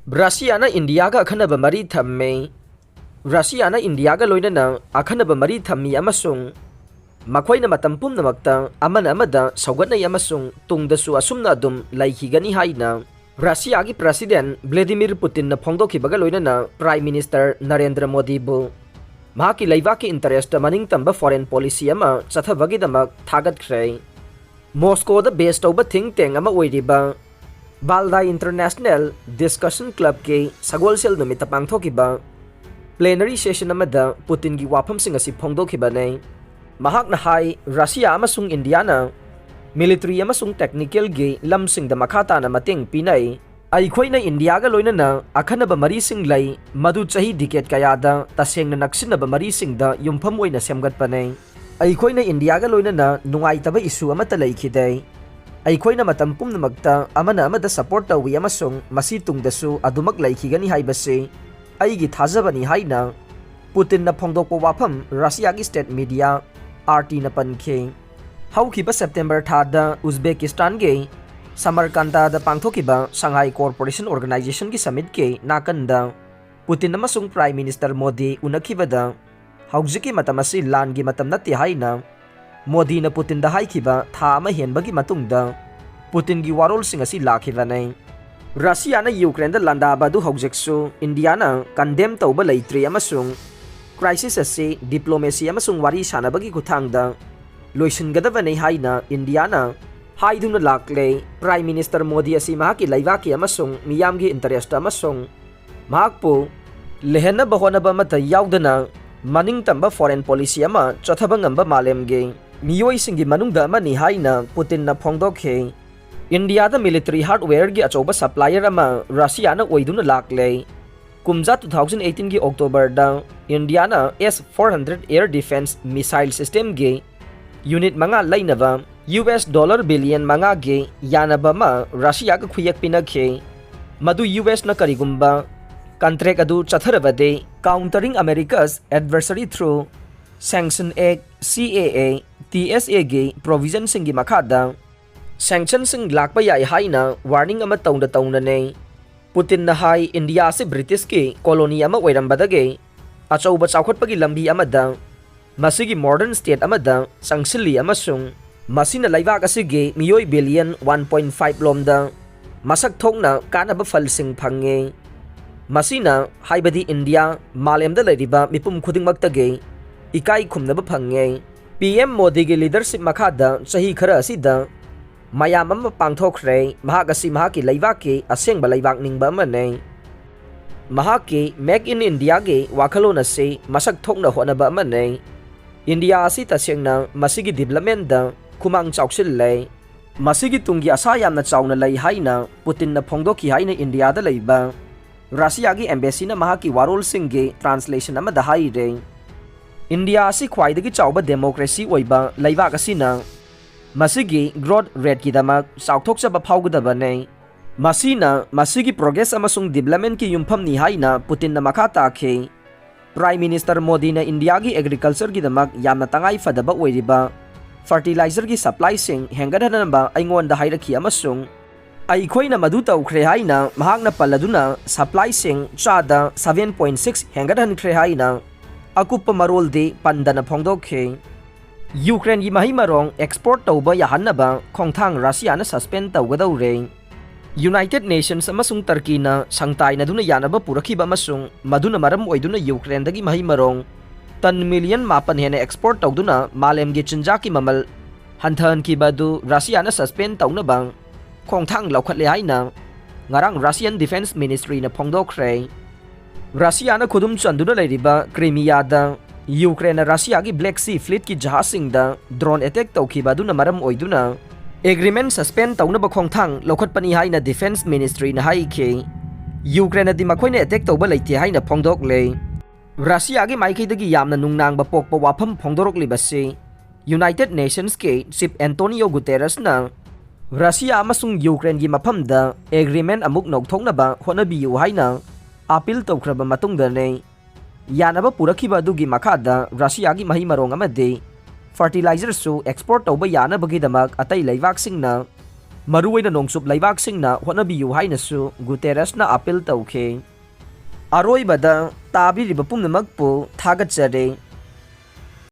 Russiana India ga Akhannaba mari thammi. Russiana India ga loinana Akhannaba mari thammi amasung makoina matam pumnamakta amana amada saugatnai amasung tungdasu asumna adum laikhigani haina Russia gi President Vladimir Putin na phongdokhibaga loinana Prime Minister Narendra Modi bu mahaki leibaki interest maning tamba foreign policy ama chathabagidamak thagatkhre Moscow da based over think tank ama oiriba Balda International Discussion Club ke sagolsel numita pangthokiba plenary session amada Putin gi wafam sing asi phongdokhiba nei mahak na hai Russia amasung India na military amasung technical gi lamsing da makhata na mating pinai ai khoina India ga loinana Akhannaba mari sing lai madu chahi decade kayada tasengna naksinaba mari sing da yumpham oina semgat panai ai khoina India ga loinana nungai taba issue amata laikhidai ai khoina matam pumnamakta amana amada support tawi amasung masi tungdasu adumak laikhigani haibase aigi thajabani haina Putin na phongdokpa wafam Russia gi state media RT na pankhe haukiba September thada Uzbekistan ge Samarkanda da pangthokiba Shanghai Cooperation Organization gi summit ke nakanda Putin amasung Prime Minister Modi unakhibada haujiki matamasi lan gi matam nati haina Modi na Putin da haikiba tha ama henbagi matungda Putin gi warol sing asi lakhibanai Russia na Ukraine da landaba du haujeksu India na condemn tauba leitre amasung crisis asi diplomacy amasung wari sanabagi kuthangda loisingadabani haina India na haiduna lakle Prime Minister Modi asi mahaki laibaki amasung miyamgi interest amasung mahakpu lehena bahonaba mata yaudana maning tamba foreign policy ama chathabangamba malemge miyoi singi manungda mani haina Putin na phongdokhe India da military hardware gi achoba supplier ama Russia na oiduna lakle kumja 2018 gi October da India na S-400 air defense missile system ge unit manga lainaba $1 billion manga ge yanaba ma Russia ga khuyak pinakhe madu US na karigumba contract adu chatharabade countering America's adversary through Sanction Act CAA TSA ge provision singi makhada sanction sing lakpa yai haina warning ama tauna nei Putin na hai India se British ke colony ama oirambadage achauba chawkhatpagi lambi amada masigi modern state amada sangsili amasung masina laibak asige miyoi billion 1.5 lomda masak thokna kanaba falsing phange masina haibadi India malemda leriba mipum khudingmaktage ikai khumnaba phange PM Modi ge leadership makhada chahi khara asida mayam ama pangthokre mahakasi mahaki laibaki asengba laibak ningba manei mahaki make in India ge wakhalona se masak thokna honaba manei India asi tasengna masigi development da khumang chawsil lei masigi tungi asa yamna chawna lei haina Putin na phongdoki haina India da leiba Russia gi embassy na mahaki warol singge translation ama da hai re India asi khwaidagi chawba democracy oiba laibak asina masigi growth rate ki damak saukthokchaba phawgadaba nei masina masigi progress amasung development ki yumpham ni haina Putin na makhata khe Prime Minister Modi na India gi agriculture gi damak yamna tangai fadaba oiriba fertilizer gi supply sing hengadhanaba aingonda hairakhi amasung ai khoina madu tawkhre haina mahakna paladuna supply sing chada 7.6 hengadhan khre haina akupa marol de pandana phongdokhe Ukraine gi mahimarong export tauba yahannaba khongthang Russia na suspend tawgadawre United Nations amasung Turkey na sangtai na duna yanaba purakhiba amasung maduna maram oiduna Ukraine dagi mahimarong tan million mapan hena export tawduna malem gi chinjaki mamal hanthan ki badu Russia na suspend tawnabang khongthang laukhatle haina ngarang Russian Defense Ministry na phongdokre Russia na khudum chanduna leiriba Crimea da Ukraine na Russia gi Black Sea Fleet ki jahasing da drone attack tawkhiba duna maram oiduna agreement suspend tawnaba khongthang lokhatpani haina Defense Ministry na haikhe Ukraine na di makhoina attack tawba leite haina phongdok le Russia gi maikhaidagi yamna nungnangba pokpa wafam phongdorok libase United Nations ke Chief Antonio Guterres na Russia amasung Ukraine gi mafamda agreement amuk nokthoknaba honabiyu haina appeal tawkhraba matungda ne yanaba purakhiba dugi makhada Russia gi mahimarong amade fertilizer su export tawba yanabagi damak atai laibak singna Maruoina nongsub laibaksingna hotnabiyu hainasu Guterresna appeal tauke. Aroibada tabiriba pumnamakpu thagatjare.